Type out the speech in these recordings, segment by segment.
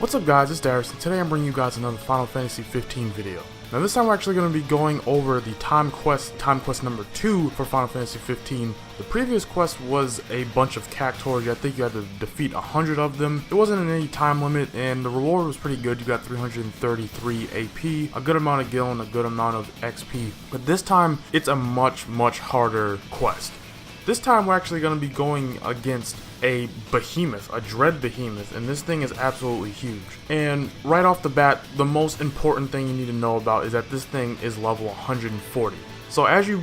What's up guys, it's Darius, and today I'm bringing you guys another Final Fantasy 15 video. Now this time we're actually going to be going over the time quest number 2 for Final Fantasy 15. The previous quest was a bunch of cactuars. I think you had to defeat 100 of them. It wasn't in any time limit, and the reward was pretty good. You got 333 AP, a good amount of gil, and a good amount of XP. But this time, it's a much harder quest. This time we're actually going to be going against a behemoth, a dread behemoth, and this thing is absolutely huge. And right off the bat, the most important thing you need to know about is that this thing is level 140. So as you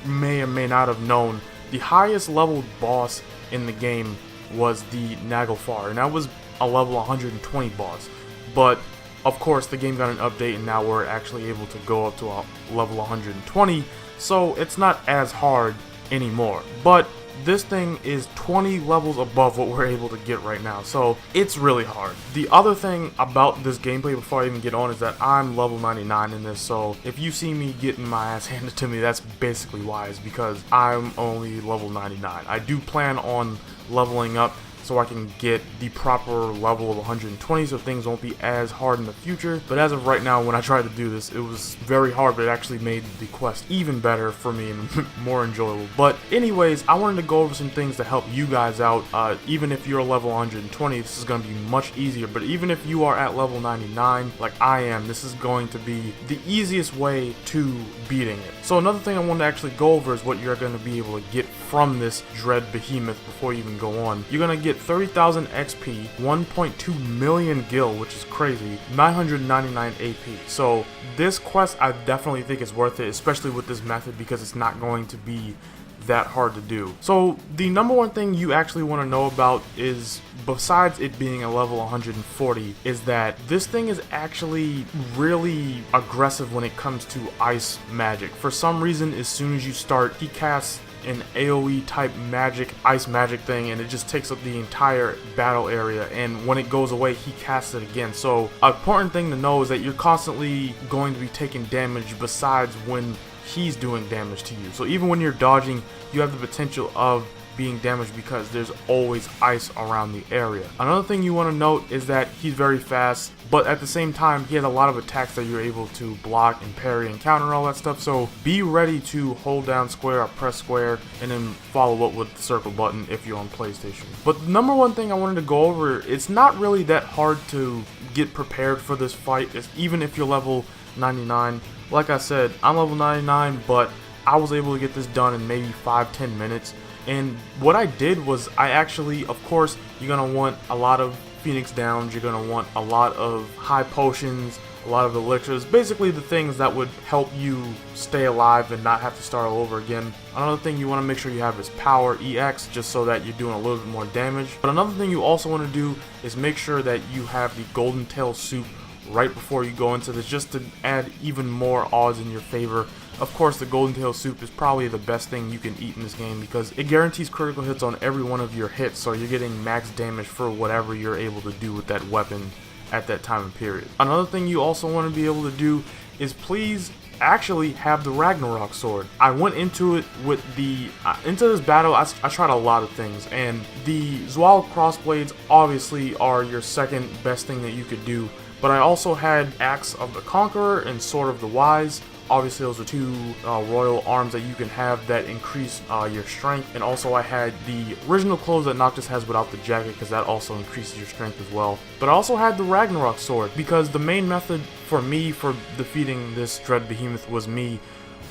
may or may not have known, the highest level boss in the game was the Naglfar, and that was a level 120 boss. But of course the game got an update and now we're actually able to go up to a level 120, so it's not as hard anymore. But this thing is 20 levels above what we're able to get right now, so it's really hard. The other thing about this gameplay before I even get on is that I'm level 99 in this, so if you see me getting my ass handed to me, that's basically why. It's because I'm only level 99. I do plan on leveling up so I can get the proper level of 120 so things won't be as hard in the future. But as of right now, when I tried to do this, it was very hard, but it actually made the quest even better for me and more enjoyable. But anyways, I wanted to go over some things to help you guys out. Even if you're level 120, this is going to be much easier. But even if you are at level 99, like I am, this is going to be the easiest way to beating it. So another thing I wanted to actually go over is what you're going to be able to get from this dread behemoth before you even go on. You're going to get 30,000 XP, 1.2 million gil, which is crazy, 999 AP. So this quest I definitely think is worth it, especially with this method, because it's not going to be that hard to do. So the number one thing you actually want to know about is, besides it being a level 140, is that this thing is actually really aggressive when it comes to ice magic. For some reason, as soon as you start, he casts an AoE type magic, ice magic thing, and it just takes up the entire battle area, and when it goes away he casts it again. So an important thing to know is that you're constantly going to be taking damage besides when he's doing damage to you. So even when you're dodging, you have the potential of being damaged because there's always ice around the area. Another thing you want to note is that he's very fast, but at the same time he has a lot of attacks that you're able to block and parry and counter and all that stuff. So be ready to hold down square or press square and then follow up with the circle button if you're on PlayStation. But the number one thing I wanted to go over, it's not really that hard to get prepared for this fight, even if you're level 99. Like I said, I'm level 99, but I was able to get this done in maybe 5-10 minutes. And what I did was, I actually, of course, you're going to want a lot of Phoenix Downs, you're going to want a lot of high potions, a lot of elixirs, basically the things that would help you stay alive and not have to start all over again. Another thing you want to make sure you have is Power EX, just so that you're doing a little bit more damage. But another thing you also want to do is make sure that you have the Golden Tail Soup right before you go into this, just to add even more odds in your favor. Of course, the Golden Tail Soup is probably the best thing you can eat in this game because it guarantees critical hits on every one of your hits, so you're getting max damage for whatever you're able to do with that weapon at that time and period. Another thing you also want to be able to do is please actually have the Ragnarok sword. I went into it with the into this battle, I tried a lot of things, and the Zwaal crossblades obviously are your second best thing that you could do, but I also had Axe of the Conqueror and Sword of the Wise. Obviously those are two royal arms that you can have that increase your strength, and also I had the original clothes that Noctis has without the jacket, because that also increases your strength as well. But I also had the Ragnarok sword because the main method for me for defeating this dread behemoth was me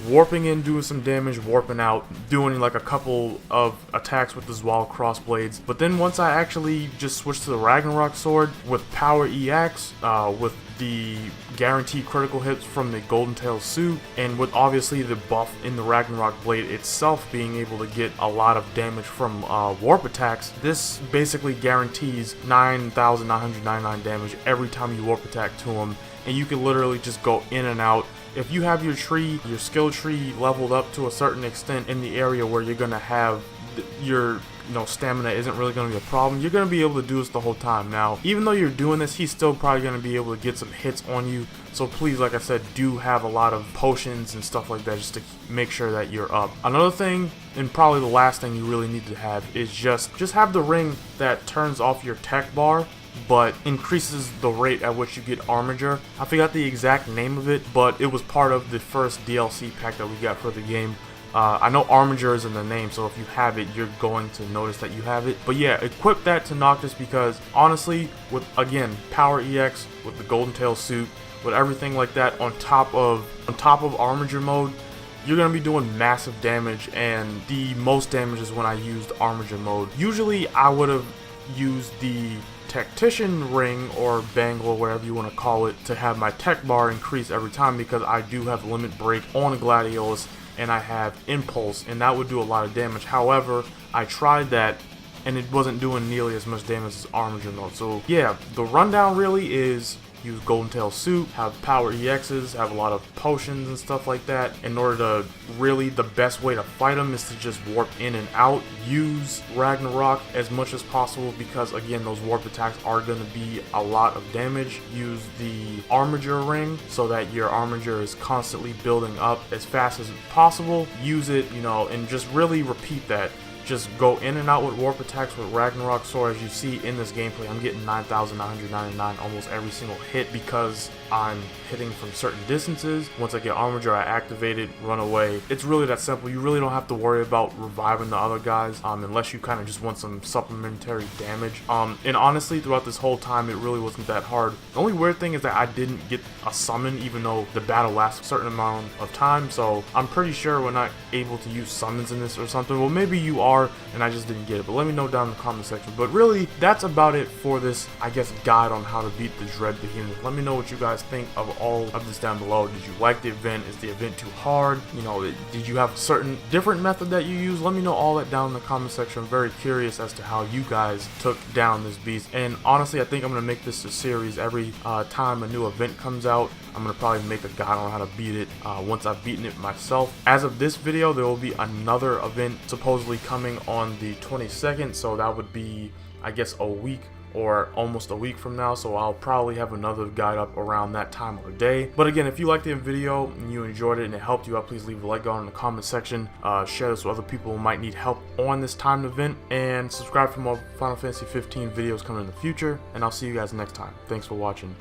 warping in, doing some damage, warping out, doing like a couple of attacks with the Zwaal crossblades. But then once I actually just switched to the Ragnarok sword with Power EX, with the guaranteed critical hits from the Golden Tail Suit, and with obviously the buff in the Ragnarok blade itself being able to get a lot of damage from warp attacks, this basically guarantees 9,999 damage every time you warp attack to him, and you can literally just go in and out. If you have your skill tree leveled up to a certain extent in the area where you're gonna have your stamina isn't really going to be a problem, you're going to be able to do this the whole time. Now, even though you're doing this, he's still probably going to be able to get some hits on you, so please, like I said, do have a lot of potions and stuff like that just to make sure that you're up. Another thing, and probably the last thing you really need to have, is just have the ring that turns off your tech bar but increases the rate at which you get Armiger. I forgot the exact name of it, but it was part of the first DLC pack that we got for the game. I know Armiger is in the name, so if you have it, you're going to notice that you have it. But yeah, equip that to Noctis, because honestly, with, again, Power EX, with the Golden Tail suit, with everything like that on top of Armiger mode, you're going to be doing massive damage, and the most damage is when I used Armiger mode. Usually, I would have used the Tactician ring or bangle or whatever you want to call it to have my tech bar increase every time, because I do have limit break on Gladiolus and I have impulse, and that would do a lot of damage. However, I tried that and it wasn't doing nearly as much damage as Armiger mode. So yeah, the rundown really is use Golden Tail suit, have power EXs, have a lot of potions and stuff like that. In order to really, the best way to fight them is to just warp in and out. Use Ragnarok as much as possible, because again, those warp attacks are going to be a lot of damage. Use the Armiger ring so that your Armiger is constantly building up as fast as possible. Use it, you know, and just really repeat that. Just go in and out with warp attacks with Ragnarok Sword. As you see in this gameplay, I'm getting 9,999 almost every single hit, because I'm hitting from certain distances. Once I get Armiger, I activate it, run away. It's really that simple. You really don't have to worry about reviving the other guys, unless you kind of just want some supplementary damage. And honestly, throughout this whole time, it really wasn't that hard. The only weird thing is that I didn't get a summon, even though the battle lasts a certain amount of time. So I'm pretty sure we're not able to use summons in this or something. Well, maybe you are, and I just didn't get it, but let me know down in the comment section. But really, that's about it for this, I guess, guide on how to beat the Dread Behemoth. Let me know what you guys think of all of this down below. Did you like the event? Is the event too hard? You know, did you have a certain different method that you use? Let me know all that down in the comment section. I'm very curious as to how you guys took down this beast. And honestly, I think I'm going to make this a series. Every time a new event comes out, I'm going to probably make a guide on how to beat it once I've beaten it myself. As of this video, there will be another event supposedly coming on the 22nd, so that would be, I guess, a week or almost a week from now. So I'll probably have another guide up around that time of the day. But again, if you liked the video and you enjoyed it and it helped you out, please leave a like down in the comment section. Share this with other people who might need help on this timed event, and subscribe for more Final Fantasy 15 videos coming in the future. And I'll see you guys next time. Thanks for watching.